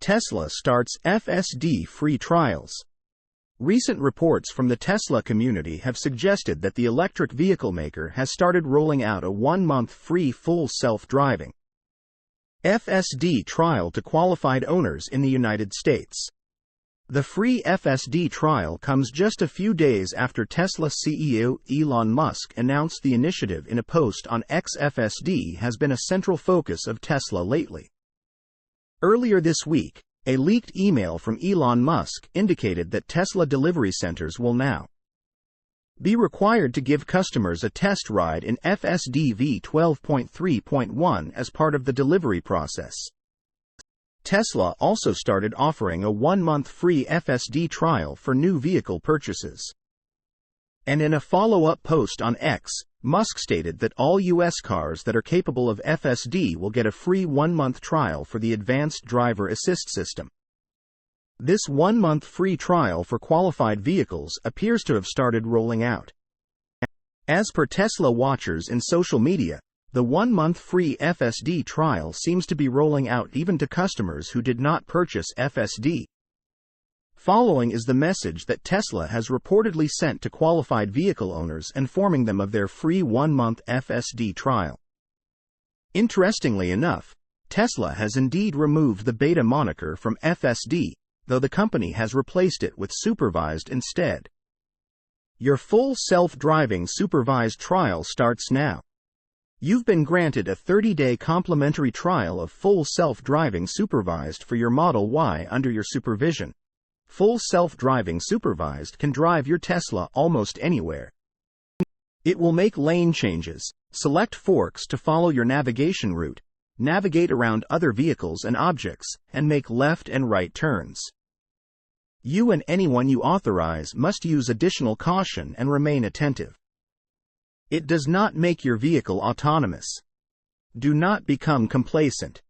Tesla starts FSD free trials. Recent reports from the Tesla community have suggested that the electric vehicle maker has started rolling out a 1-month free full self-driving FSD trial to qualified owners in the United States. The free FSD trial comes just a few days after Tesla CEO Elon Musk announced the initiative in a post on X. FSD has been a central focus of Tesla lately. Earlier this week, a leaked email from Elon Musk indicated that Tesla delivery centers will now be required to give customers a test ride in FSD v12.3.1 as part of the delivery process. Tesla also started offering a 1-month free FSD trial for new vehicle purchases. And in a follow-up post on X, Musk stated that all U.S. cars that are capable of FSD will get a free 1-month trial for the advanced driver assist system. This 1-month free trial for qualified vehicles appears to have started rolling out. As per Tesla watchers in social media, the 1-month free FSD trial seems to be rolling out even to customers who did not purchase FSD. Following is the message that Tesla has reportedly sent to qualified vehicle owners informing them of their free 1-month FSD trial. Interestingly enough, Tesla has indeed removed the beta moniker from FSD, though the company has replaced it with supervised instead. Your full self-driving supervised trial starts now. You've been granted a 30-day complimentary trial of full self-driving supervised for your Model Y under your supervision. Full self-driving supervised can drive your Tesla almost anywhere. It will make lane changes, select forks to follow your navigation route, navigate around other vehicles and objects, and make left and right turns. You and anyone you authorize must use additional caution and remain attentive. It does not make your vehicle autonomous. Do not become complacent.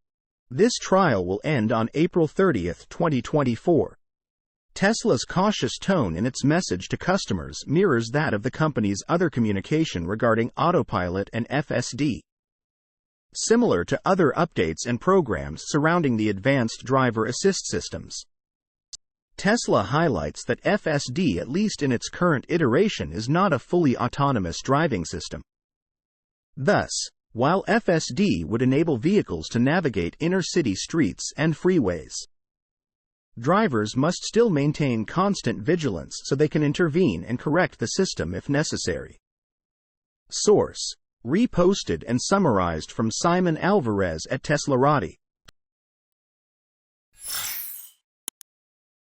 This trial will end on April 30, 2024. Tesla's cautious tone in its message to customers mirrors that of the company's other communication regarding autopilot and FSD. Similar to other updates and programs surrounding the advanced driver assist systems, Tesla highlights that FSD, at least in its current iteration, is not a fully autonomous driving system. Thus, while FSD would enable vehicles to navigate inner-city streets and freeways, drivers must still maintain constant vigilance so they can intervene and correct the system if necessary. Source: reposted and summarized from Simon Alvarez at teslarati.